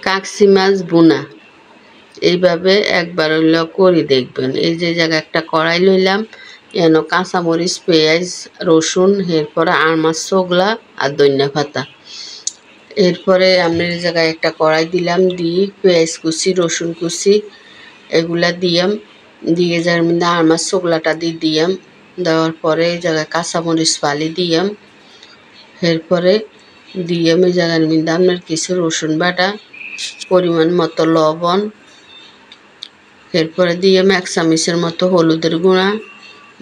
কাকসি মাছ বোনা এইভাবে একবার হইল করে দেখবেন। এই যে জায়গায় একটা কড়াই লইলাম, এন কাঁচামরিচ, পেঁয়াজ, রসুন, এরপরে আর মাছ চোগলা আর ধনিয়া পাতা। এরপরে আমি এই জায়গায় একটা কড়াই দিলাম, দিয়ে পেঁয়াজ কুচি, রসুন কুচি এগুলা দিয়াম, দিয়ে যার মধ্যে আর মাছ চোগলাটা দিয়াম। দেওয়ার পরে এই জায়গায় কাঁচামরিচ ফালি দিয়াম। এরপরে দিয়াম এই জায়গার মধ্যে আপনার কিছু রসুন বাটা, পরিমাণ মতো লবণ, এরপরে দিয়াম 1 চামচের মতো হলুদের গুঁড়া,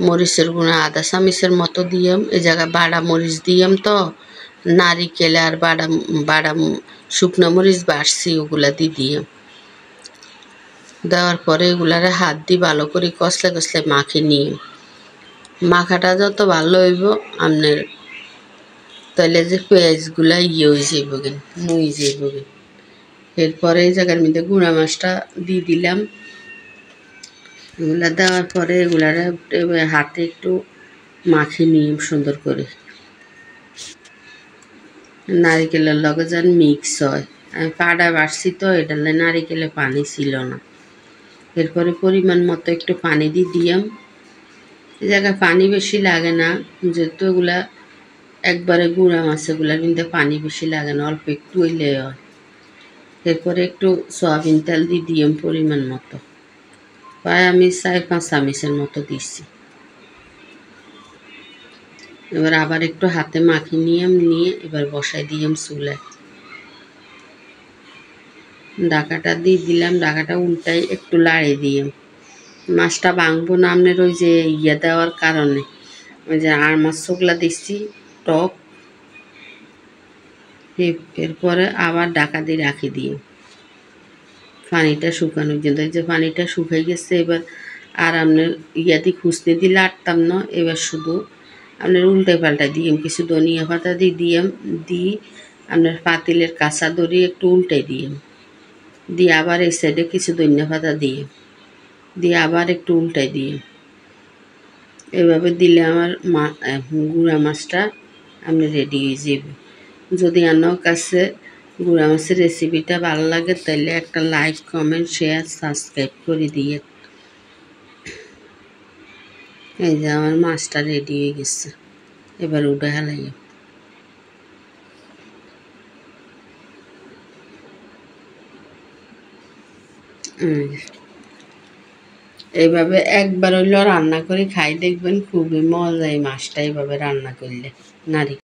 মরিচের গুঁড়া আধা চামচের মতো দিয়াম। এই জায়গায় বাড়া মরিচ দিয়াম, তো নারিকেল আর বাড়া শুকনো মরিচ বাড়ছি ওগুলা দিয়াম। দেওয়ার পরে এগুলারে হাত দিয়ে ভালো করে কষলে কষলে মাখে নিয়ে, মাখাটা যত ভালো হইব আপনার তাহলে যে পেঁয়াজগুলা হয়ে যাইব গেন, মুই যাইব গেন। এরপরে এই জায়গার মধ্যে গুঁড়া মাছটা দিয়ে দিলাম। এগুলা দেওয়ার পরে এগুলারে হাতে একটু মাখে নিয়ে সুন্দর করে, নারিকেলের লগে যেন মিক্স হয়। আমি পাড়া বাড়ছি তো এটা নারিকেলে পানি ছিল না। এরপরে পরিমাণ মতো একটু পানি দিয়াম। এই জায়গায় পানি বেশি লাগে না, যেহেতু এগুলা একবারে গুঁড়া মাছ, এগুলা কিন্তু পানি বেশি লাগে না, অল্প একটু হইলে হয়। এরপরে একটু সয়াবিন তেল দিয়াম পরিমাণ মতো, প্রায় আমি 4-5 চামচের মতো দিচ্ছি। এবার আবার একটু হাতে মাখি নিয়ে এবার বসাই দিয়াম চুলায়। ঢাকাটা দিয়ে দিলাম, ঢাকাটা উল্টাই একটু লাড়ি দিয়াম। মাছটা ভাঙবো না আপনার ওই যে দেওয়ার কারণে, ওই যে আর মাছ চোগলা দিচ্ছি টক। এরপরে আবার ঢাকা দিয়ে রাখি দিয়ে পানিটা শুকানো পর্যন্ত। যে পানিটা শুকাই গেছে, এবার আর আপনার দিয়ে খুঁজতে দিলে আটতাম না। এবার শুধু আপনার উল্টে পাল্টা দিয়াম, কিছু ধনিয়া পাতা দিয়াম, দিয়ে আপনার পাতিলের কাঁচা দড়ি একটু উল্টাই দিয়াম, দিয়ে আবার এই সাইডে কিছু ধনিয়া পাতা দিয়ে আবার একটু উল্টাই দিয়াম। এভাবে দিলে আমার গুঁড়া মাছটা আপনি রেডি হয়ে যাবে। যদি আপনার কাছে গুঁড়া মাছের রেসিপিটা ভালো লাগে তাহলে একটা লাইক, কমেন্ট, শেয়ার, সাবস্ক্রাইব করে দিয়ে। এই যে আমার মাছটা রেডি হয়ে গেছে, এবার উঠে হালাই। এইভাবে একবার হইলেও রান্না করে খাই দেখবেন, খুবই মজা এই মাছটা এইভাবে রান্না করলে। নারী